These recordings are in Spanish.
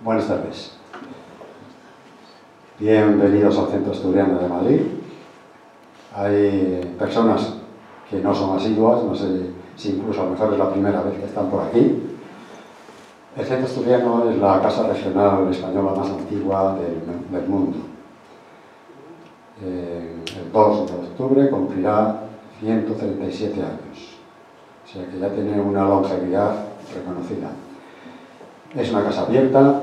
Buenas tardes. Bienvenidos al Centro Asturiano de Madrid. Hay personas que no son asiduas, no sé si incluso a lo mejor es la primera vez que están por aquí. El Centro Asturiano es la casa regional española más antigua del mundo. El 2 de octubre cumplirá 137 años, o sea que ya tiene una longevidad reconocida. Es una casa abierta,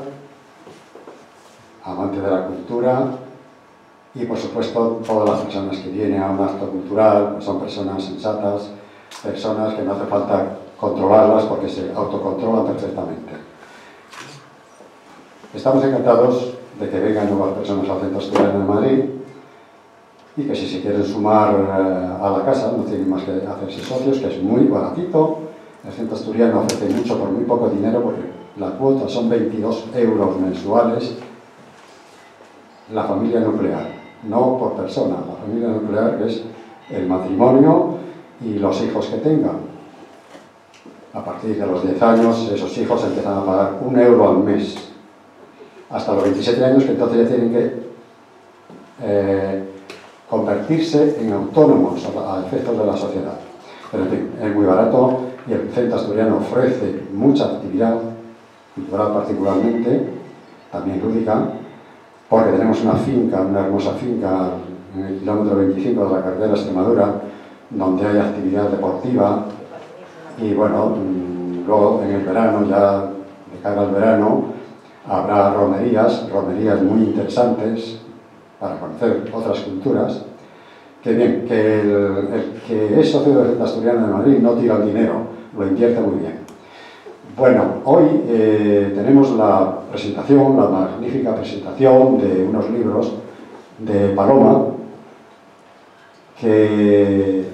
amante de la cultura y, por supuesto, todas las personas que vienen a un acto cultural pues son personas sensatas, personas que no hace falta controlarlas porque se autocontrolan perfectamente. Estamos encantados de que vengan nuevas personas al Centro Asturiano de Madrid y que si se quieren sumar a la casa no tienen más que hacerse socios, que es muy baratito. El Centro Asturiano ofrece mucho por muy poco dinero porque la cuota son 22 euros mensuales. La familia nuclear, no por persona, la familia nuclear que es el matrimonio y los hijos que tengan. A partir de los 10 años esos hijos empiezan a pagar 1 euro al mes, hasta los 27 años, que entonces ya tienen que convertirse en autónomos a efectos de la sociedad. Pero en fin, es muy barato y el Centro Asturiano ofrece mucha actividad cultural particularmente, también lúdica, porque tenemos una finca, una hermosa finca en el kilómetro 25 de la carretera de Extremadura, donde hay actividad deportiva y bueno, luego en el verano, ya de cara al verano, habrá romerías muy interesantes para conocer otras culturas. Que bien, que el que es socio del Centro Asturiano de Madrid no tira el dinero, lo invierte muy bien. Bueno, hoy tenemos la presentación, la magnífica presentación de unos libros de Paloma, que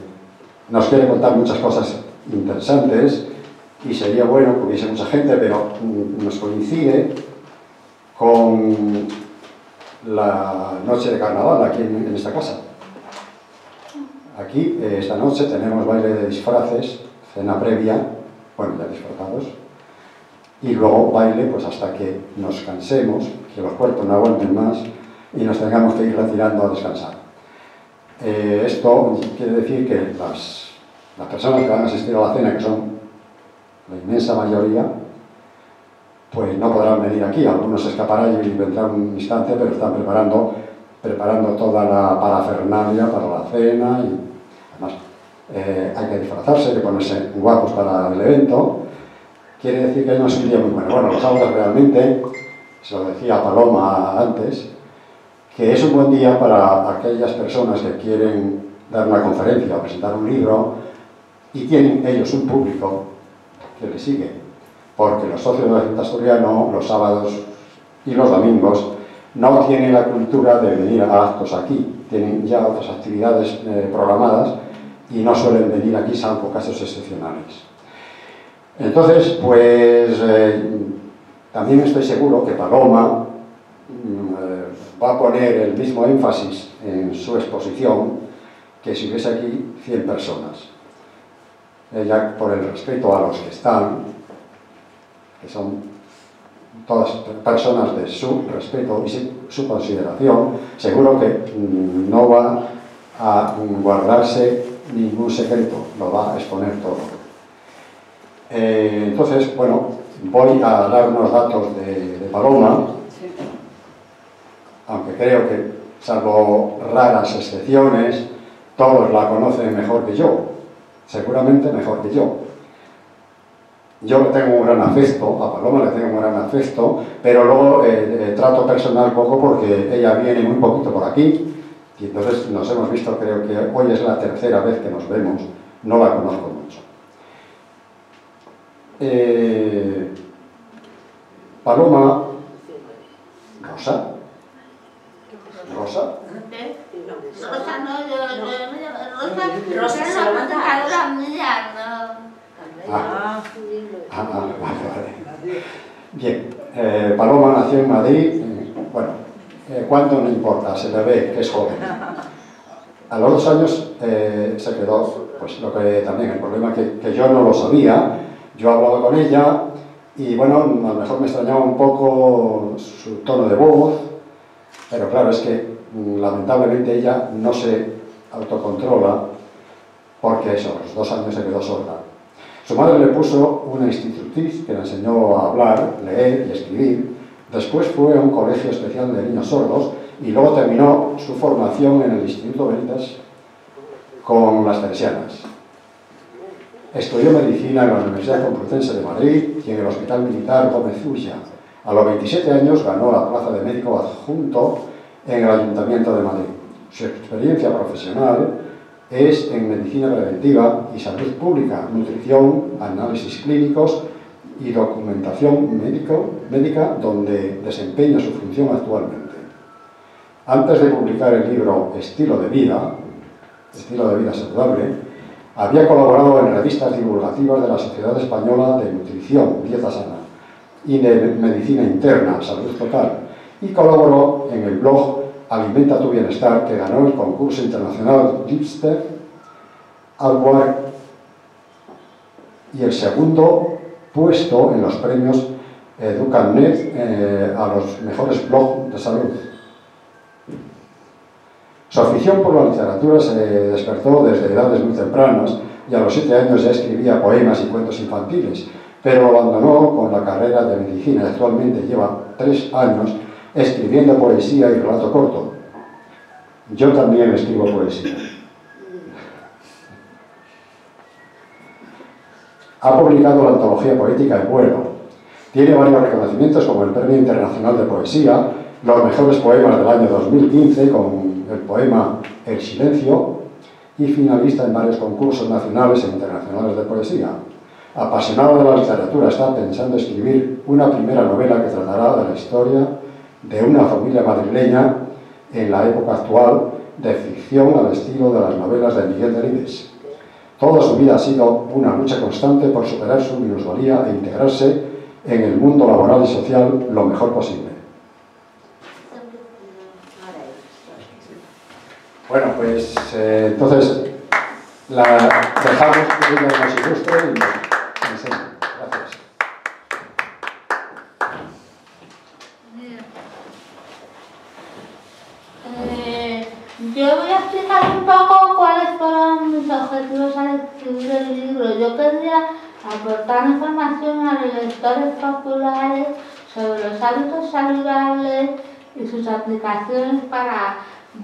nos quiere contar muchas cosas interesantes y sería bueno que hubiese mucha gente, pero nos coincide con la noche de carnaval aquí en esta casa. Aquí, esta noche, tenemos baile de disfraces, cena previa, bueno, ya disfrazados, y luego baile pues hasta que nos cansemos, que los cuerpos no aguanten más y nos tengamos que ir retirando a descansar. Esto quiere decir que las personas que van a asistir a la cena, que son la inmensa mayoría, pues no podrán venir aquí. Algunos se escaparán y vendrán un instante, pero están preparando toda la parafernalia para la cena y además hay que disfrazarse, hay que ponerse guapos para el evento. Quiere decir que no es un día muy bueno. Bueno, los sábados realmente, se lo decía Paloma antes, que es un buen día para aquellas personas que quieren dar una conferencia o presentar un libro y tienen ellos un público que les sigue, porque los socios del Centro Asturiano los sábados y los domingos no tienen la cultura de venir a actos aquí, tienen ya otras actividades programadas y no suelen venir aquí salvo casos excepcionales. Entonces, pues también estoy seguro que Paloma va a poner el mismo énfasis en su exposición que si hubiese aquí 100 personas. Ella, por el respeto a los que están, que son todas personas de su respeto y su consideración, seguro que no va a guardarse ningún secreto, lo va a exponer todo. Entonces, bueno, voy a dar unos datos de Paloma, aunque creo que, salvo raras excepciones, todos la conocen mejor que yo, seguramente mejor que yo. Yo le tengo un gran afecto, a Paloma le tengo un gran afecto, pero luego trato personal poco porque ella viene muy poquito por aquí y entonces nos hemos visto, creo que hoy es la tercera vez que nos vemos, no la conozco mucho. Paloma, Rosa, vale. Bien, Paloma nació en Madrid, bueno, ¿cuánto no importa? Se le ve que es joven. A los 2 años se quedó, pues lo que también, el problema que yo no lo sabía, yo hablaba con ella y bueno, a lo mejor me extrañaba un poco tono de voz, pero claro, es que lamentablemente ella no se autocontrola porque eso, a los 2 años se quedó sorda. Su madre le puso una institutriz que le enseñó a hablar, leer y escribir. Después fue a un colegio especial de niños sordos y luego terminó su formación en el Instituto Veritas con las Teresianas. Estudió medicina en la Universidad Complutense de Madrid y en el Hospital Militar Gómez Ulla. A los 27 años ganó la plaza de médico adjunto en el Ayuntamiento de Madrid. Su experiencia profesional es en medicina preventiva y salud pública, nutrición, análisis clínicos y documentación médica, donde desempeña su función actualmente. Antes de publicar el libro Estilo de vida saludable, había colaborado en revistas divulgativas de la Sociedad Española de Nutrición, Dieta Sana, y de Medicina Interna, Salud Total, y colaboró en el blog Alimenta tu Bienestar, que ganó el concurso internacional Lipster Award y el segundo puesto en los premios EducaNet a los mejores blogs de salud. Su afición por la literatura se despertó desde edades muy tempranas y a los 7 años ya escribía poemas y cuentos infantiles, pero abandonó con la carrera de medicina y actualmente lleva 3 años escribiendo poesía y relato corto. Yo también escribo poesía. Ha publicado la antología poética El Vuelo. Tiene varios reconocimientos como el Premio Internacional de Poesía, los mejores poemas del año 2015 con el poema El Silencio y finalista en varios concursos nacionales e internacionales de poesía. Apasionado de la literatura, está pensando escribir una primera novela que tratará de la historia de una familia madrileña en la época actual, de ficción al estilo de las novelas de Miguel Delibes. Toda su vida ha sido una lucha constante por superar su minusvalía e integrarse en el mundo laboral y social lo mejor posible. Bueno, pues entonces la dejamos que ella nos ilustre y nos enseñe. Gracias. Yo voy a explicar un poco cuáles fueron mis objetivos al escribir el libro. Yo quería aportar información a los lectores populares sobre los hábitos saludables y sus aplicaciones para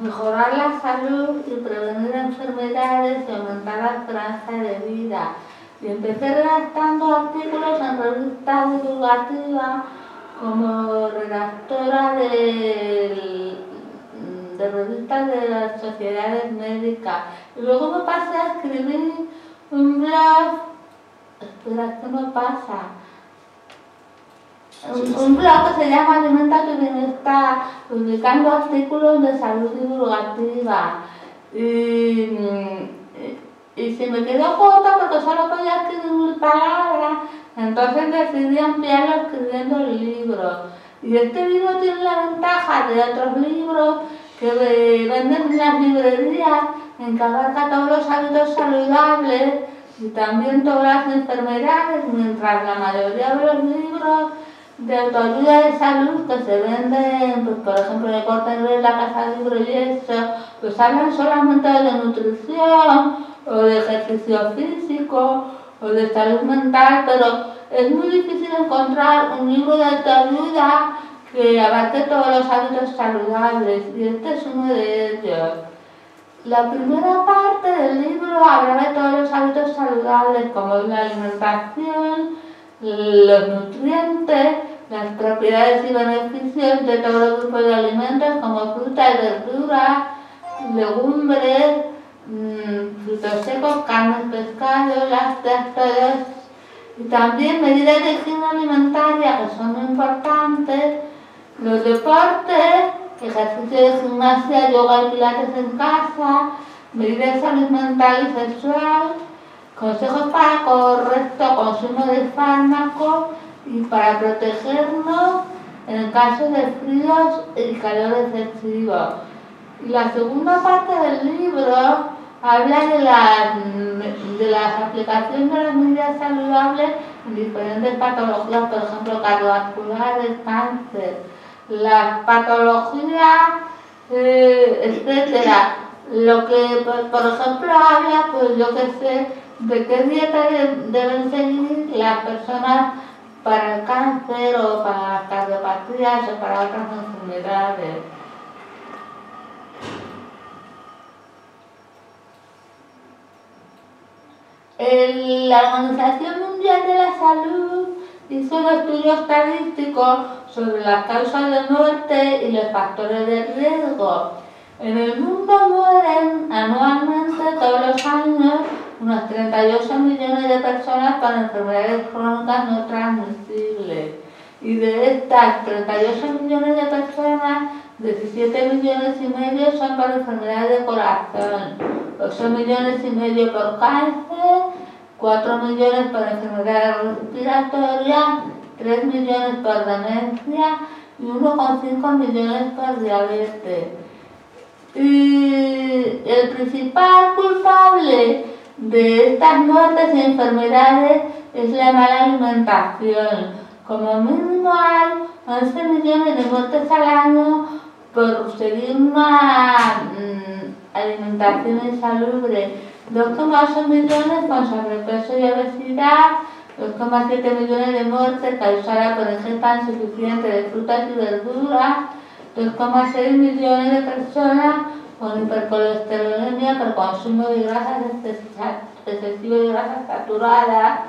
mejorar la salud y prevenir enfermedades y aumentar la esperanza de vida. Y empecé redactando artículos en revistas divulgativas como redactora de revistas de las sociedades médicas. Y luego me pasé a escribir un blog. Espera, ¿qué me pasa? Un blog que se llama Alimenta tu Bienestar, publicando artículos de salud divulgativa. Y se me quedó corta porque solo podía escribir 1000 palabras, entonces decidí ampliarlo escribiendo el libro. Y este libro tiene la ventaja de otros libros que venden en las librerías, en que abarca todos los hábitos saludables y también todas las enfermedades, mientras la mayoría de los libros de autoayuda de salud que se venden, pues por ejemplo en el Corte Inglés, la Casa de Libro y eso, pues hablan solamente de nutrición o de ejercicio físico o de salud mental, pero es muy difícil encontrar un libro de autoayuda que abarque todos los hábitos saludables, y este es uno de ellos. La primera parte del libro habla de todos los hábitos saludables, como la alimentación, los nutrientes, las propiedades y beneficios de todos los grupos de alimentos, como fruta y verdura, legumbres, frutos secos, carnes, pescados, lácteos, y también medidas de higiene alimentaria que son muy importantes, los deportes, ejercicio de gimnasia, yoga y pilates en casa, medidas de salud mental y sexual, consejos para correcto consumo de fármacos y para protegernos en caso de fríos y calores excesivos. Y la segunda parte del libro habla de las aplicaciones de las medidas saludables en diferentes patologías, por ejemplo cardiovasculares, cáncer. las patologías, etcétera. Lo que, pues, por ejemplo, habla, pues yo que sé, de qué dieta deben seguir las personas para el cáncer o para las cardiopatías o para otras enfermedades. La Organización Mundial de la Salud hizo un estudio estadístico sobre las causas de muerte y los factores de riesgo. En el mundo mueren anualmente todos los años unos 38 millones de personas con enfermedades crónicas no transmisibles. Y de estas 38 millones de personas, 17 millones y medio son por enfermedades de corazón, 8 millones y medio por cáncer, 4 millones por enfermedades respiratorias, 3 millones por demencia y 1,5 millones por diabetes. Y el principal culpable de estas muertes y enfermedades es la mala alimentación. Como mínimo hay 11 millones de muertes al año por seguir una alimentación insalubre, 2,8 millones con sobrepeso y obesidad, 2,7 millones de muertes causadas por ingesta insuficiente de frutas y verduras, 2,6 millones de personas con hipercolesterolemia por consumo de grasas excesivo de grasas saturadas,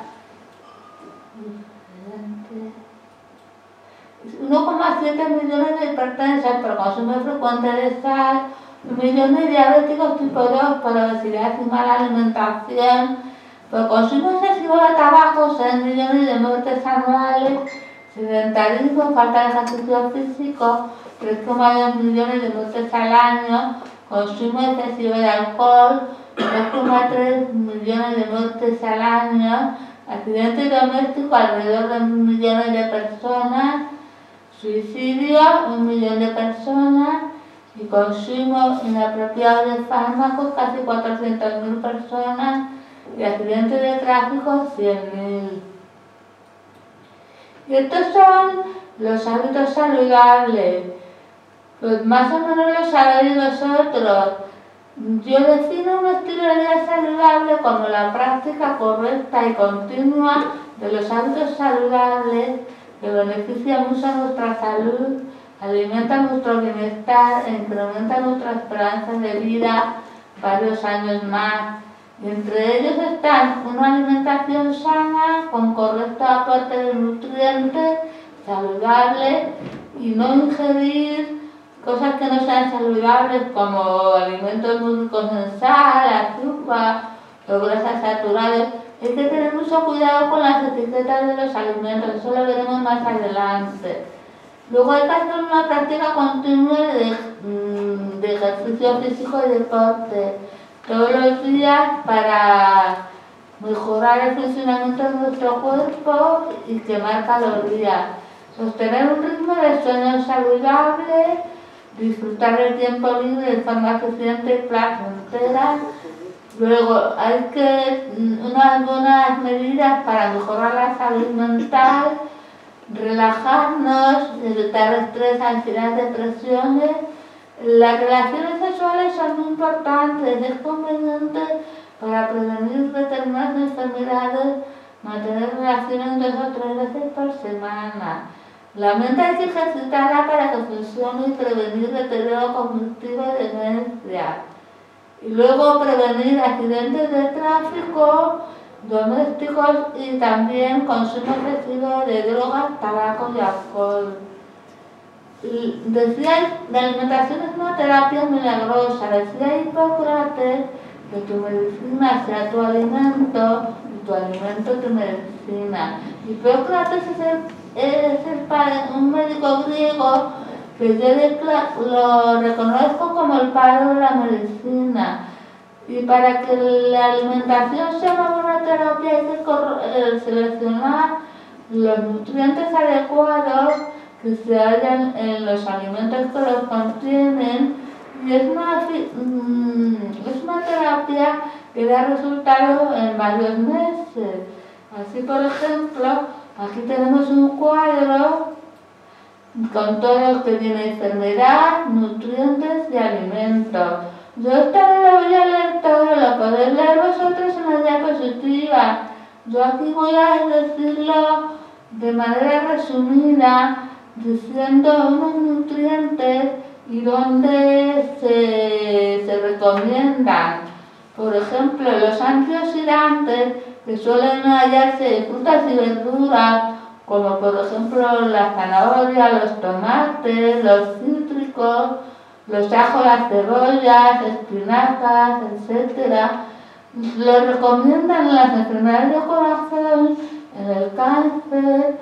1,7 millones de hipertensos por consumo frecuente de sal, 1 millón de diabéticos tipo 2 por obesidad y mala alimentación, por consumo excesivo de tabaco, 6 millones de muertes anuales, sedentarismo, falta de ejercicio físico, 3,2 millones de muertes al año, consumo excesivo de alcohol, 2,3 millones de muertes al año, accidentes domésticos, alrededor de 1 millón de personas, suicidio, 1 millón de personas, y consumo inapropiado de fármacos, casi 400.000 personas, y accidentes de tráfico, 100.000. Y estos son los hábitos saludables. Pues más o menos lo sabéis vosotros. Yo defino un estilo de vida saludable como la práctica correcta y continua de los hábitos saludables que benefician mucho a nuestra salud, alimentan nuestro bienestar e incrementan nuestra esperanza de vida varios años más. Y entre ellos están una alimentación sana con correcto aporte de nutrientes saludables y no ingerir cosas que no sean saludables como alimentos muy ricos en sal, azúcar o grasas saturadas. Hay que tener mucho cuidado con las etiquetas de los alimentos, eso lo veremos más adelante. Luego hay que hacer una práctica continua de ejercicio físico y deporte todos los días para mejorar el funcionamiento de nuestro cuerpo y quemar calorías. Sostener un ritmo de sueño saludable, disfrutar el tiempo libre de forma eficiente y placentera. Luego hay que unas buenas medidas para mejorar la salud mental, relajarnos, evitar estrés, ansiedad, depresiones. Las relaciones sexuales son muy importantes, es conveniente para prevenir determinadas enfermedades mantener relaciones 2 o 3 veces por semana. La mente hay que ejercitarla para que funcione y prevenir deterioro cognitivo y demencia. Y luego prevenir accidentes de tráfico domésticos y también consumo excesivo de drogas, tabaco y alcohol. Decía, la alimentación es una terapia milagrosa. Decía Hipócrates que tu medicina sea tu alimento y tu alimento tu medicina. Hipócrates es un médico griego que yo lo reconozco como el padre de la medicina. Y para que la alimentación sea una buena terapia hay que seleccionar los nutrientes adecuados que se hallan en los alimentos que los contienen, y es una terapia que da resultados en varios meses. Así, por ejemplo, aquí tenemos un cuadro con todo lo que tiene enfermedad, nutrientes y alimentos. Yo esta no lo voy a leer todo, lo podéis leer vosotros en la diapositiva. Yo aquí voy a decirlo de manera resumida, diciendo unos nutrientes y dónde se recomiendan. Por ejemplo, los antioxidantes que suelen hallarse en frutas y verduras, como por ejemplo la zanahoria, los tomates, los cítricos, los ajos, las cebollas, espinacas, etc. Lo recomiendan en las enfermedades de corazón, en el cáncer,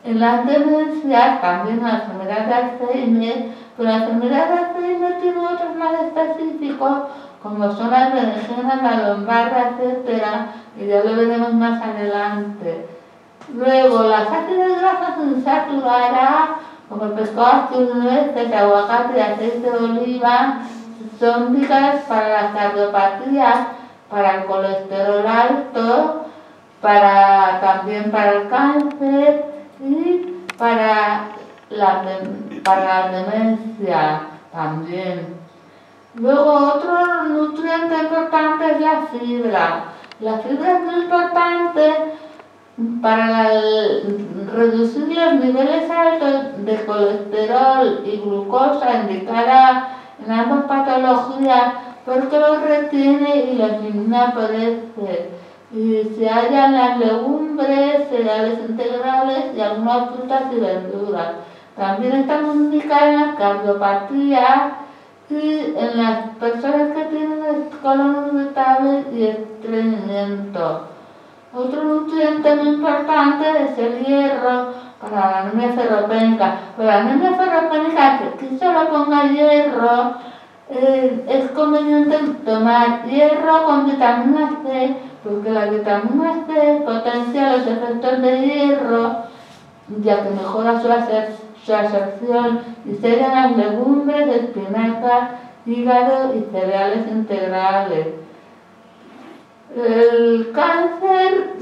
en las demencias, también en la enfermedad de Alzheimer, pero la enfermedad de Alzheimer tiene otros más específicos, como son las berenjenas, la lombarda, etc., y ya lo veremos más adelante. Luego, las ácidas grasas insaturadas, como el pescado azul, nueces, aguacate y aceite de oliva, son vitales para las cardiopatías, para el colesterol alto, también para el cáncer y para la demencia también. Luego, otro nutriente importante es la fibra. La fibra es muy importante para reducir los niveles altos de colesterol y glucosa indicada en ambas patologías, porque los retiene y los elimina por heces. Y se hallan las legumbres, cereales integrales y algunas frutas y verduras. También están indicadas en las cardiopatías y en las personas que tienen colon irritable y estreñimiento. Otro nutriente muy importante es el hierro para la anemia ferropénica. Para la anemia ferropénica, que aquí solo ponga hierro, es conveniente tomar hierro con vitamina C, porque la vitamina C potencia los efectos de hierro, ya que mejora su absorción, y serían las legumbres, espinacas, hígado y cereales integrales. El cáncer,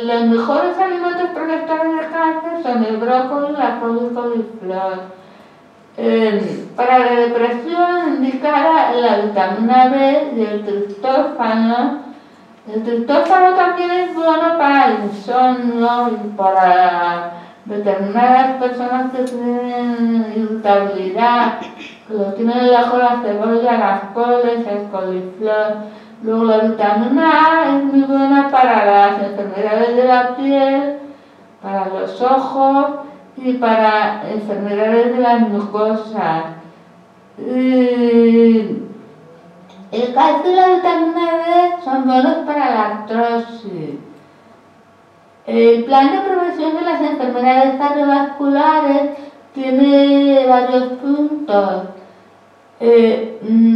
los mejores alimentos protectores del cáncer son el brócoli, la col y coliflor. Para la depresión indicada la vitamina B y el triptófano. El triptófano también es bueno para el insomnio y para determinadas personas que tienen irritabilidad, que lo tienen en la cola, la cebolla, las coles, el coliflor. Luego la vitamina A es muy buena para las enfermedades de la piel, para los ojos y para enfermedades de las mucosas. El calcio y la vitamina D son buenos para la artrosis. El plan de prevención de las enfermedades cardiovasculares tiene varios puntos.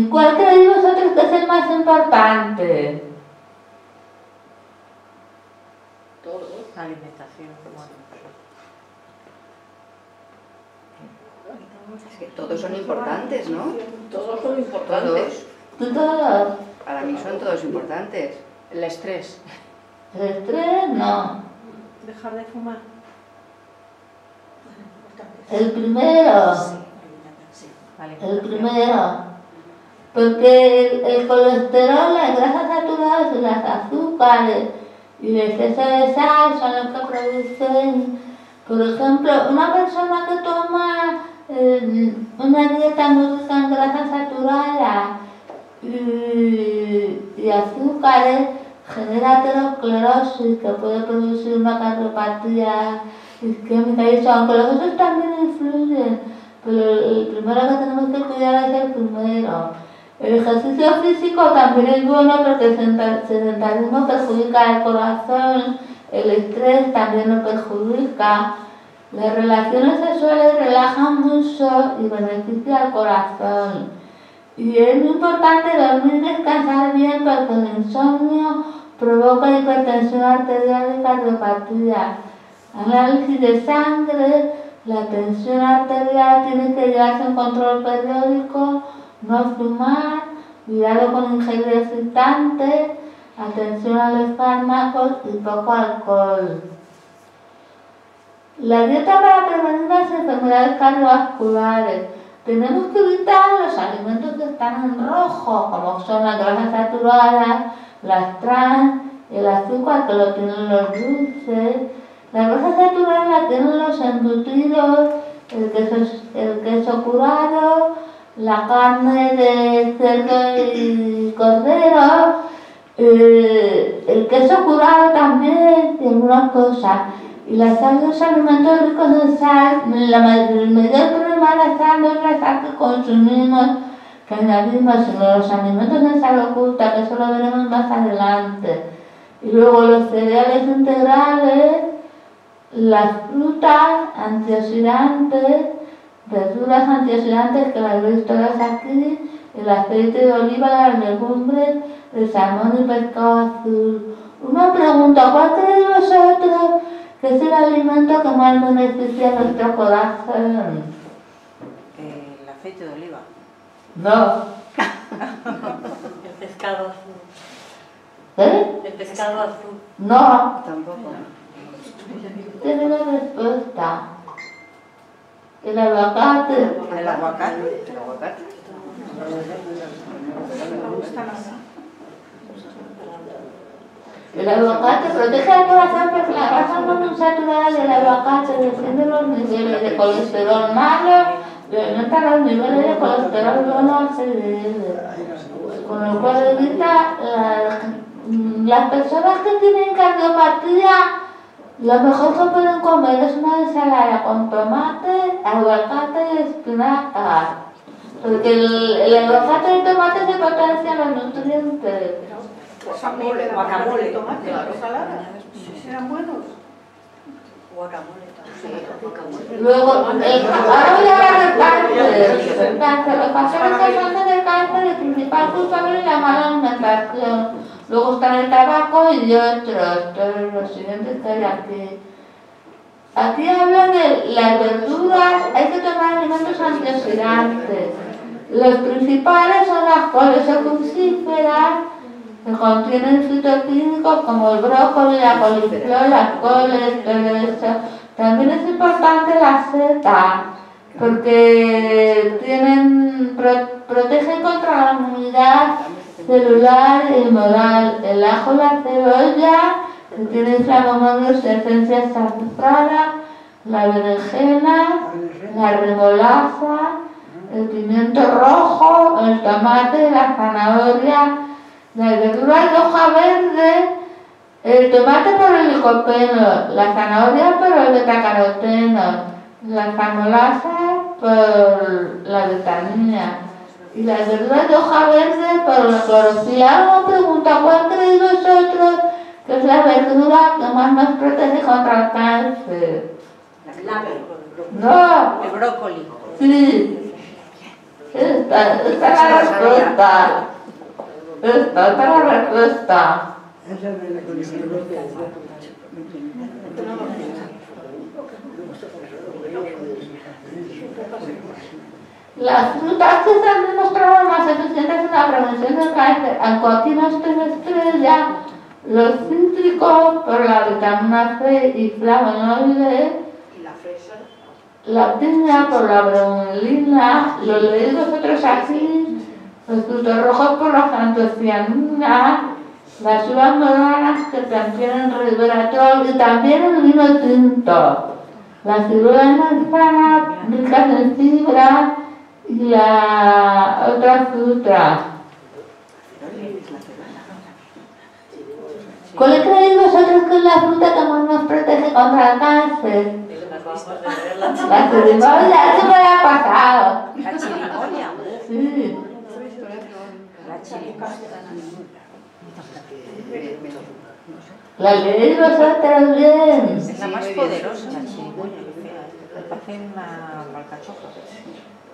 ¿Cuál creéis vosotros que es el más importante? Todo. La alimentación. Es que todos son importantes, ¿no? Todos son importantes. Todos. Para mí son todos importantes. El estrés. El estrés no. Dejar de fumar. El primero. El primero. Porque el colesterol, las grasas saturadas y las azúcares y el exceso de sal son los que producen, por ejemplo, una persona que toma una dieta muy rica en grasas saturadas y azúcares genera aterosclerosis, que puede producir una cardiopatía isquémica y eso, aunque los otros también influyen, pero el primero que tenemos que cuidar es el primero. El ejercicio físico también es bueno porque el sedentarismo perjudica el corazón, el estrés también lo perjudica. Las relaciones sexuales relajan mucho y benefician al corazón. Y es muy importante dormir y descansar bien porque el insomnio provoca hipertensión arterial y cardiopatía. Análisis de sangre, la tensión arterial tiene que llevarse un control periódico, no fumar, cuidado con ingerir excitantes, atención a los fármacos y poco alcohol. La dieta para prevenir las enfermedades cardiovasculares. Tenemos que evitar los alimentos que están en rojo, como son las grasas saturadas, las trans, el azúcar que lo tienen los dulces. Las grasas saturadas las tienen los embutidos, el queso curado, la carne de cerdo y cordero, el queso curado también y algunas cosas. Y la sal de los alimentos ricos en sal, el mayor problema de la sal no es la sal que consumimos, que añadimos, sino los alimentos en sal oculta, que eso lo veremos más adelante. Y luego los cereales integrales, las frutas antioxidantes, verduras antioxidantes que las veis todas aquí, el aceite de oliva, las legumbres, el salmón y pescado azul. Una pregunta, ¿cuál creéis vosotros que es el alimento que más beneficia a nuestro corazón? El aceite de oliva. No. El pescado azul. ¿Eh? El pescado azul. No. Tampoco. Tiene la respuesta. El aguacate. El aguacate. ¿El aguacate? El aguacate protege el corazón porque la grasa monoinsaturada del aguacate desciende los niveles de colesterol malo y aumenta los niveles de colesterol bueno HDL. Con lo cual evita las personas que tienen cardiopatía, lo mejor que pueden comer es una ensalada con tomate, aguacate y espinacas. Porque el aguacate y el tomate se potencian los nutrientes. Guacamole. Tomate, ensalada. ¿Serán buenos? Guacamole. Luego, ahora voy a hablar del cáncer. El cáncer, los factores causantes del cáncer, el principal culpable es la mala alimentación. Luego están el tabaco y otros, todos los siguientes que hay aquí. Aquí hablan de las verduras, hay que tomar alimentos antioxidantes. Los principales son las coles o crucíferas, que contienen fitoquímicos como el brócoli, la coliflor, las coles, todo eso. También es importante la seta, porque protegen contra la inmunidad celular y moral. El ajo y la cebolla, que tienen flavonoides y esencias azufradas, la berenjena, la remolacha, el pimiento rojo, el tomate, la zanahoria, las verduras de hoja verde, el tomate por el licopeno, la zanahoria por el betacaroteno, la remolacha por la vitamina y las verduras de hoja verde por la clorofila. Una pregunta, ¿cuál creéis vosotros que es la verdura que más nos protege contra el cáncer? No. El brócoli. Sí. Esta es la respuesta. Esta es la respuesta. Las frutas que se han demostrado más eficientes en la prevención del cáncer, aunque aquí no estén estrella, los cítricos por la vitamina C y flavonoides, la piña por la bromelaina, los leéis vosotros aquí, los frutos rojos por la antocianinas, las uvas moradas que contienen resveratrol y también el vino tinto, las ciruelas manzanas ricas en fibra y la otra fruta. ¿Cuál creéis vosotros que es la fruta que más nos protege contra el cáncer? La chirimoya, eso me ha pasado. La chirimoya. Sí. La chirimoya. ¿La leéis vosotros bien? Es la más poderosa, la chirimoya. Parece una alcachofa.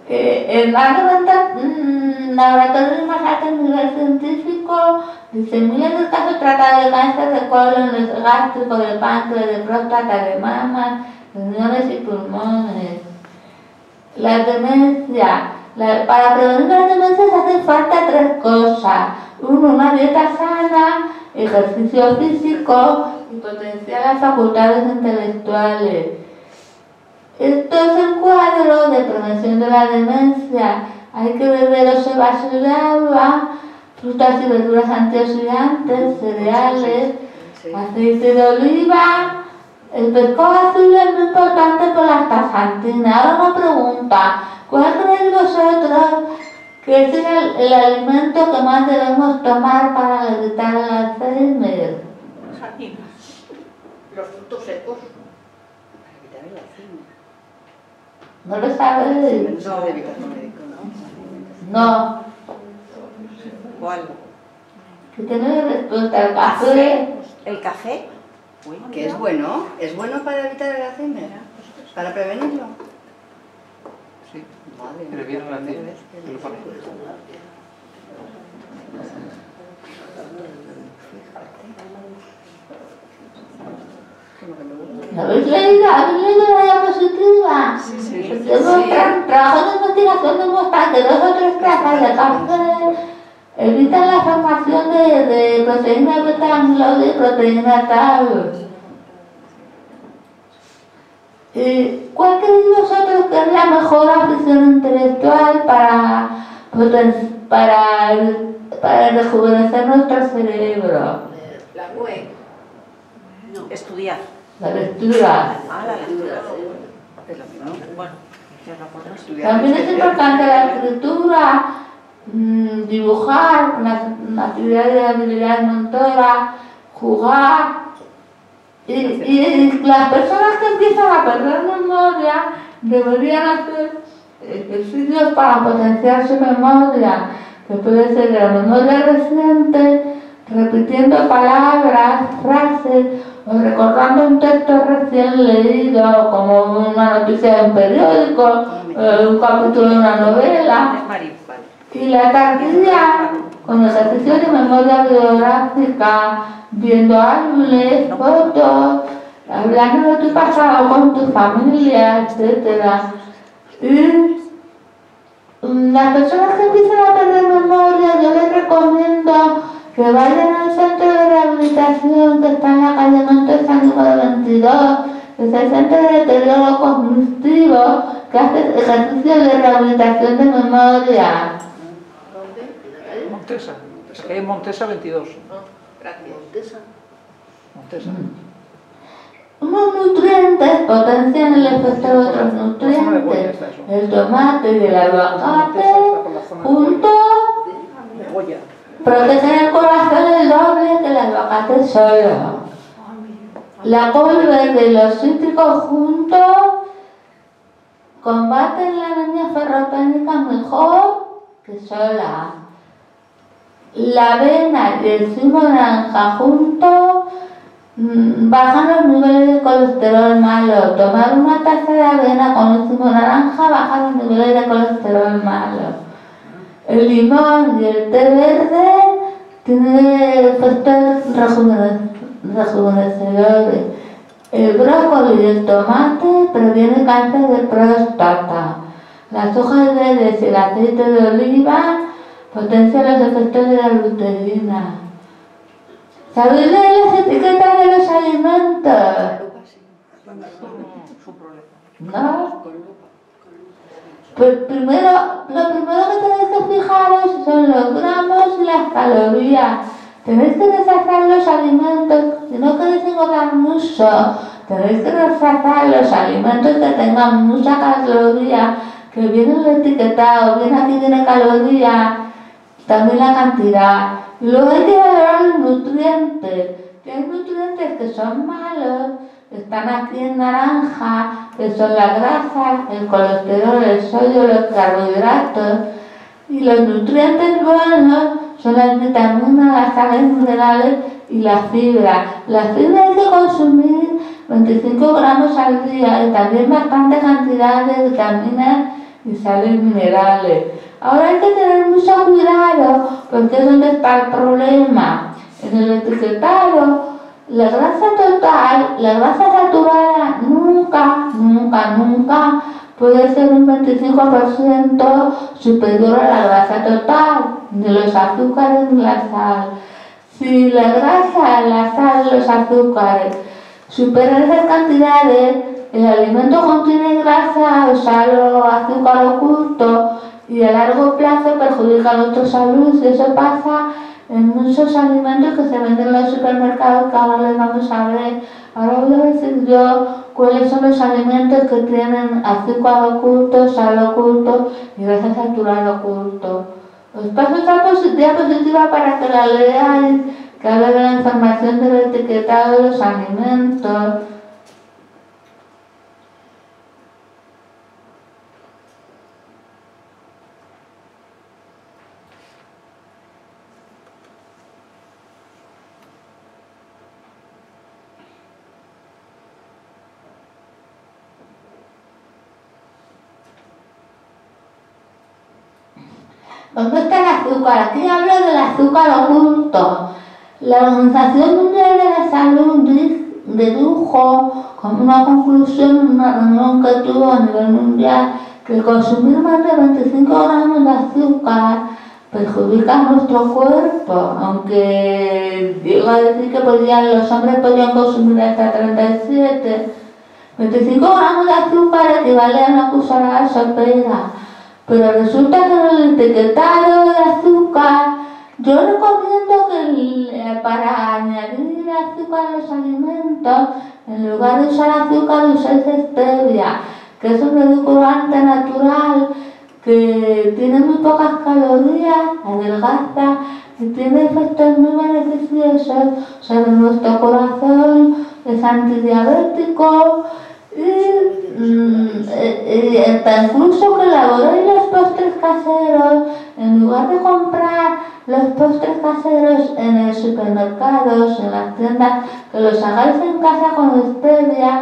En más de laboratorios más altos nivel científico, dice miles de casos tratados de cáncer de colon, de gástrico, de páncreas, de próstata, de mama, riñones y pulmones. La demencia. Para prevenir las demencias hacen falta 3 cosas. Uno, una dieta sana, ejercicio físico y potenciar las facultades intelectuales. Esto es el cuadro de prevención de la demencia. Hay que beber 8 vasos de agua, frutas y verduras antioxidantes, cereales, Sí. aceite de oliva. El pescado azul es muy importante por la astaxantina. Ahora una pregunta, ¿cuál creéis vosotros que es el alimento que más debemos tomar para evitar el Alzheimer? Los frutos secos. Para evitar el Alzheimer. ¿No lo sabéis? No se puede evitar con médico, ¿no? No. ¿Cuál? ¿Qué tenéis respuesta? ¿El café? ¿El café? Uy, Que es bueno para evitar el Alzheimer, para prevenirlo. Sí, Vale. previene el Alzheimer. Lo pone. ¿Lo habéis leído? ¿Habéis leído la diapositiva? Sí, sí. Trabajo de investigación demuestra que 2 o 3 tazas de café evitan la formación de proteína beta-amiloide y proteína tau. ¿Cuál creéis vosotros que es la mejor afición intelectual para rejuvenecer nuestro cerebro? La web. Estudiar. La lectura. Ah, la lectura. Es lo mismo. Bueno, yo no conozco. Estudiar, También es estudiar. importante la escritura, dibujar, una actividad de habilidad motora, jugar. Y las personas que empiezan a perder memoria deberían hacer ejercicios para potenciar su memoria, que puede ser la memoria reciente, repitiendo palabras, frases, o recordando un texto recién leído, como una noticia de un periódico, un capítulo de una novela. Es María. Y la tardía, con ejercicios de memoria biográfica, viendo álbumes, fotos, hablando de tu pasado con tu familia, etc. Y las personas que empiezan a perder memoria, yo les recomiendo que vayan al centro de rehabilitación que está en la calle Montes San número 22, que es el centro de deterioro cognitivo, que hace ejercicios de rehabilitación de memoria. Montesa. Es que hay Montesa 22. Gracias. Montesa. Unos nutrientes potencian el efecto de otros nutrientes. El tomate y el aguacate juntos De Goya. protegen el corazón el doble que el aguacate solo. La col verde y los cítricos juntos combaten la anemia ferropénica mejor que sola. La avena y el zumo de naranja juntos bajan los niveles de colesterol malo. Tomar una taza de avena con el zumo de naranja baja los niveles de colesterol malo. El limón y el té verde tienen efectos rejuvenecedores. El brócoli y el tomate previenen cáncer de próstata. Las hojas verdes y el aceite de oliva potencian los efectos de la luteína. ¿Sabéis leer las etiquetas de los alimentos? Su problema. ¿No? Pues lo primero que tenéis que fijaros son los gramos y las calorías. Tenéis que rechazar los alimentos, si no queréis engordar mucho, tenéis que rechazar los alimentos que tengan mucha caloría, que viene el etiquetado, bien aquí tiene calorías, también la cantidad. Y luego hay que valorar los nutrientes, que hay nutrientes que son malos, están aquí en naranja, que son la grasa, el colesterol, el sodio, los carbohidratos. Y los nutrientes buenos son las vitaminas, las sales minerales y la fibra. La fibra hay que consumir 25 gramos al día y también bastante cantidad de vitaminas y sales minerales. Ahora hay que tener mucho cuidado porque es donde está el problema. En el etiquetado, la grasa total, la grasa saturada nunca puede ser un 25% superior a la grasa total, ni los azúcares ni la sal. Si la grasa, la sal, los azúcares superan esas cantidades, el alimento contiene grasa, sal o azúcar oculto y a largo plazo perjudica nuestra salud, y eso pasa en muchos alimentos que se venden en los supermercados, que ahora les vamos a ver. Ahora voy a decir yo cuáles son los alimentos que tienen azúcar oculto, sal oculto y grasa saturada oculto. Os paso esta diapositiva para que la leáis, que habla de la información del etiquetado de los alimentos. ¿Dónde está el azúcar? Aquí hablo del azúcar oculto. La Organización Mundial de la Salud dedujo como una conclusión en una reunión que tuvo a nivel mundial que consumir más de 25 gramos de azúcar perjudica a nuestro cuerpo, aunque llego a decir que los hombres podían consumir hasta 37. 25 gramos de azúcar equivale a una cucharada sopera. Pero resulta que en el etiquetado de azúcar, yo recomiendo que para añadir azúcar a los alimentos, en lugar de usar azúcar, uséis stevia, que es un edulcorante natural que tiene muy pocas calorías, adelgaza y tiene efectos muy beneficiosos sobre nuestro corazón, es antidiabético. Incluso que elaboréis los postres caseros, en lugar de comprar los postres caseros en el supermercado, en las tiendas, que los hagáis en casa con stevia,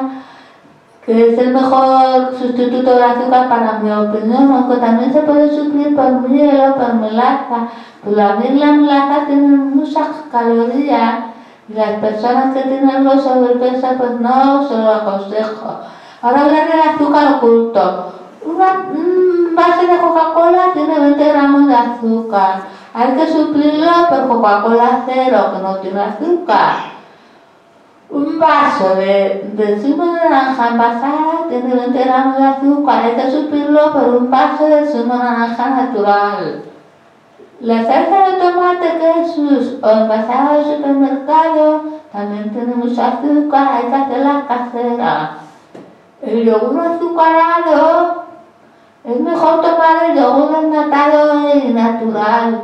que es el mejor sustituto del azúcar para mi opinión, aunque también se puede suplir por miel o por melaza, pero la miel y la melaza tienen muchas calorías. Y las personas que tienen algo sobrepeso, pues no se lo aconsejo. Ahora hablar del azúcar oculto. Un vaso de Coca-Cola tiene 20 gramos de azúcar. Hay que suplirlo por Coca-Cola cero, que no tiene azúcar. Un vaso de zumo de naranja envasada tiene 20 gramos de azúcar. Hay que suplirlo por un vaso de zumo de naranja natural. La salsa de tomate Jesús o envasada del supermercado también tiene mucho azúcar, hay que hacerla casera. El yogur azucarado, es mejor tomar el yogur desnatado y natural.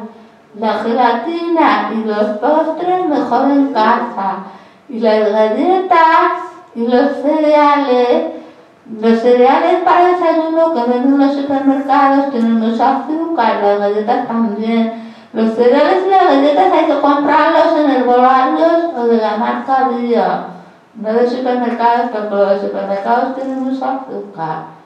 La gelatina y los postres mejor en casa. Y las galletas y los cereales para desayuno que venden en los supermercados tienen mucho azúcar, las galletas también. Los cereales y las galletas hay que comprarlos en herbolarios o de la marca Bio, no de supermercados, porque los supermercados tienen mucho azúcar.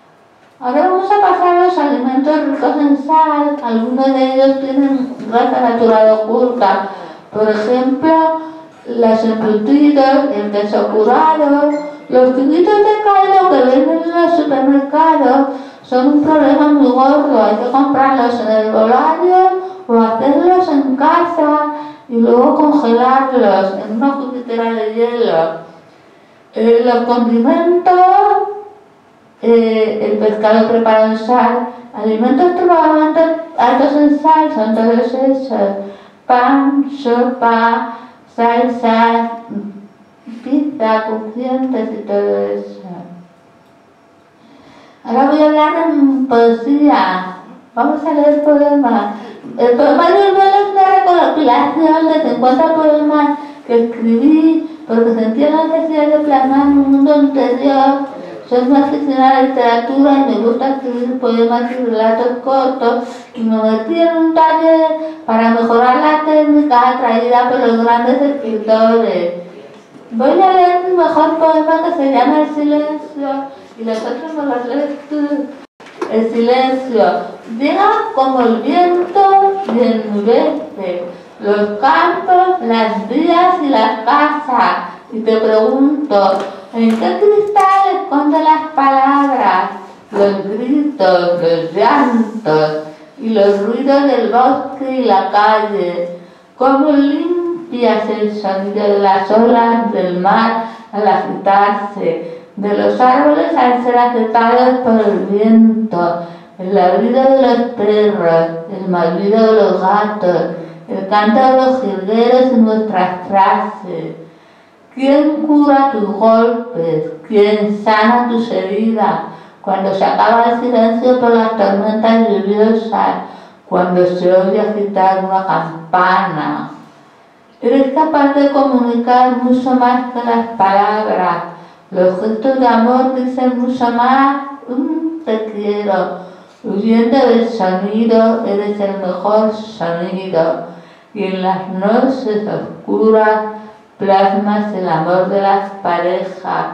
Ahora vamos a pasar a los alimentos ricos en sal. Algunos de ellos tienen grasa saturada oculta. Por ejemplo, los embutidos, el queso curado, los tubitos de caldo que venden en los supermercados son un problema muy gordo. Hay que comprarlos en el herbolario o hacerlos en casa y luego congelarlos en una cubitera de hielo. Los condimentos, el pescado preparado en sal, alimentos probablemente altos en sal son todos esos: pan, sopa, salsas, pizza, crujientes y todo eso. Ahora voy a hablar en poesía. Vamos a leer poemas. El poema del vuelo es una recopilación de 50 poemas que escribí porque sentía la necesidad de plasmar un mundo interior. Soy muy aficionada a la literatura y me gusta escribir poemas y relatos cortos, y me metí en un taller para mejorar la técnica traída por los grandes escritores. Voy a leer mi mejor poema, que se llama El silencio, y los otros me los lees tú. El silencio. Llega como el viento y enmudece los campos, las vías y las casas, y te pregunto, ¿en qué cristal esconde las palabras, los gritos, los llantos y los ruidos del bosque y la calle? ¿Cómo limpias el sonido de las olas del mar al agitarse? de los árboles al ser agitados por el viento, el ladrido de los perros, el malvido de los gatos, el canto de los jilgueros y nuestras frases. ¿Quién cura tus golpes? ¿Quién sana tus heridas? Cuando se acaba el silencio por las tormentas lluviosas, cuando se oye agitar una campana. Eres capaz de comunicar mucho más que las palabras. Los gestos de amor dicen mucho más. Te quiero. Huyendo del sonido, eres el mejor sonido. Y en las noches oscuras plasmas el amor de las parejas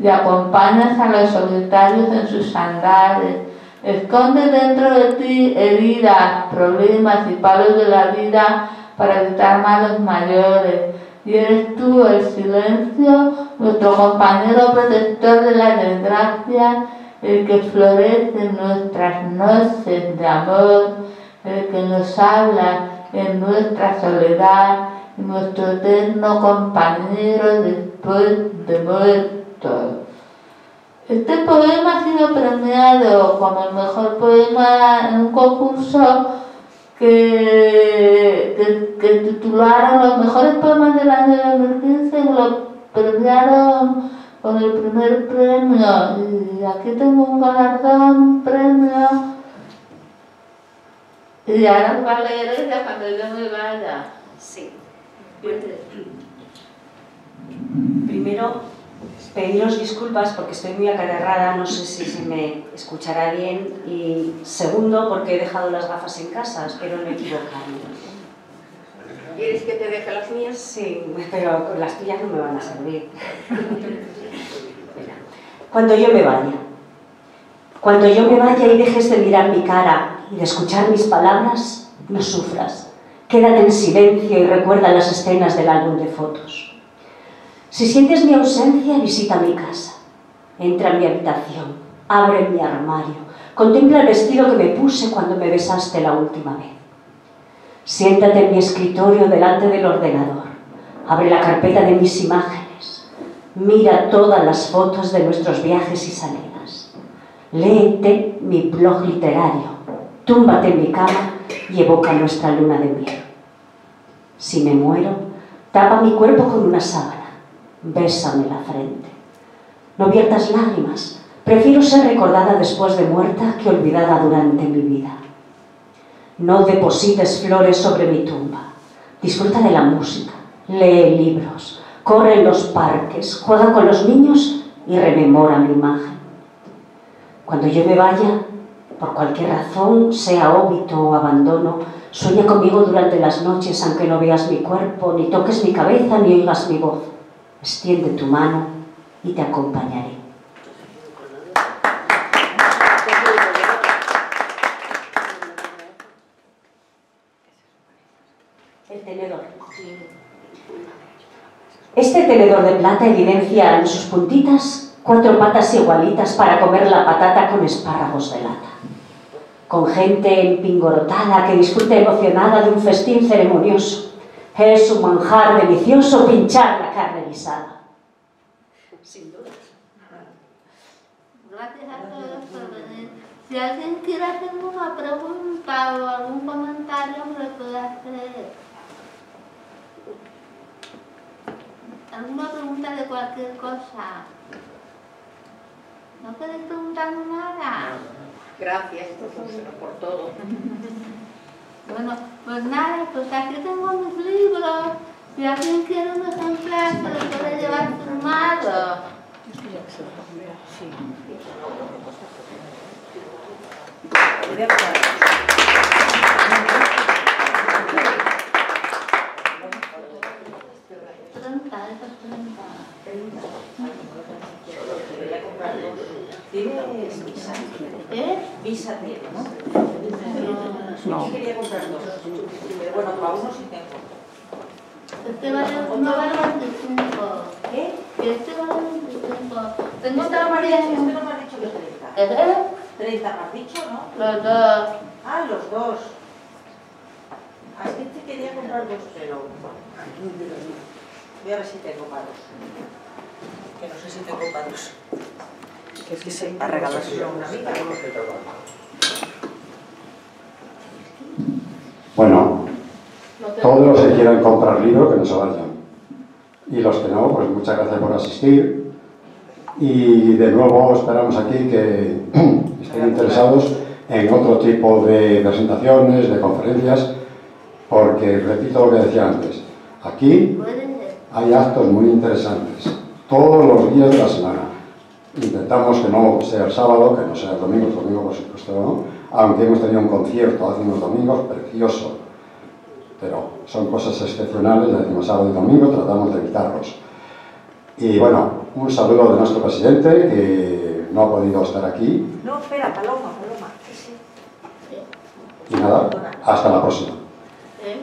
y acompañas a los solitarios en sus andares. Esconde dentro de ti heridas, problemas y palos de la vida para evitar males mayores. Y eres tú el silencio, nuestro compañero protector de las desgracias, el que florece en nuestras noches de amor, el que nos habla en nuestra soledad, nuestro eterno compañero después de muerto. Este poema ha sido premiado como el mejor poema en un concurso que titularon los mejores poemas del año 2015 y lo premiaron con el primer premio. Y aquí tengo un galardón, un premio. Y ahora va a leer ella cuando yo me vaya. Sí. Primero, pediros disculpas porque estoy muy acatarrada, no sé si se me escuchará bien. Y segundo, porque he dejado las gafas en casa, espero no equivocarme. ¿Quieres que te deje las mías? Sí, pero las tuyas no me van a servir. Cuando yo me vaya y dejes de mirar mi cara y de escuchar mis palabras, no sufras. Quédate en silencio y recuerda las escenas del álbum de fotos. Si sientes mi ausencia, visita mi casa. Entra en mi habitación, abre mi armario, contempla el vestido que me puse cuando me besaste la última vez. Siéntate en mi escritorio delante del ordenador, abre la carpeta de mis imágenes, mira todas las fotos de nuestros viajes y salidas. Léete mi blog literario, túmbate en mi cama y evoca nuestra luna de miel. Si me muero, tapa mi cuerpo con una sábana, bésame la frente. No viertas lágrimas, prefiero ser recordada después de muerta que olvidada durante mi vida. No deposites flores sobre mi tumba, disfruta de la música, lee libros, corre en los parques, juega con los niños y rememora mi imagen. Cuando yo me vaya, por cualquier razón, sea óbito o abandono, sueña conmigo durante las noches, aunque no veas mi cuerpo, ni toques mi cabeza, ni oigas mi voz. Extiende tu mano y te acompañaré. El tenedor. Este tenedor de plata evidencia en sus puntitas 4 patas igualitas para comer la patata con espárragos de lata. Con gente empingorotada que disfruta emocionada de un festín ceremonioso. Es un manjar delicioso pinchar la carne guisada. Sin duda. Gracias a todos por venir. Si alguien quiere hacer una pregunta o algún comentario, me lo puede hacer. ¿Alguna pregunta de cualquier cosa? ¿No queréis preguntarme nada? Gracias por todo. Bueno, pues nada, pues aquí tengo mis libros. Si alguien quiere un ejemplar, se lo puede llevar firmado. ¿Tienes visa? ¿Visa tienes? No. Yo quería comprar 2. Pero bueno, para uno sí tengo. Este vale 25. ¿Qué? Que este vale 25. Tengo Este otra no me has variación. dicho que 30. ¿Eh? 30 me has dicho, ¿no? Los dos. Ah, los 2. Así que quería comprar 2, pero voy a ver si tengo para 2. Que no sé si tengo para dos. Que sí, para regalárselo a una amiga. Bueno, todos los que quieran comprar libro, que no se vayan. Y los que no, pues muchas gracias por asistir. Y de nuevo esperamos aquí que estén interesados en otro tipo de presentaciones, de conferencias, porque repito lo que decía antes, aquí hay actos muy interesantes, todos los días de la semana. Intentamos que no sea el sábado, que no sea el domingo por supuesto no, aunque hemos tenido un concierto hace unos domingos precioso, pero son cosas excepcionales, le decimos sábado y domingo, tratamos de evitarlos. Y bueno, un saludo de nuestro presidente, que no ha podido estar aquí. No, espera, Paloma. Y nada, hasta la próxima. ¿Eh?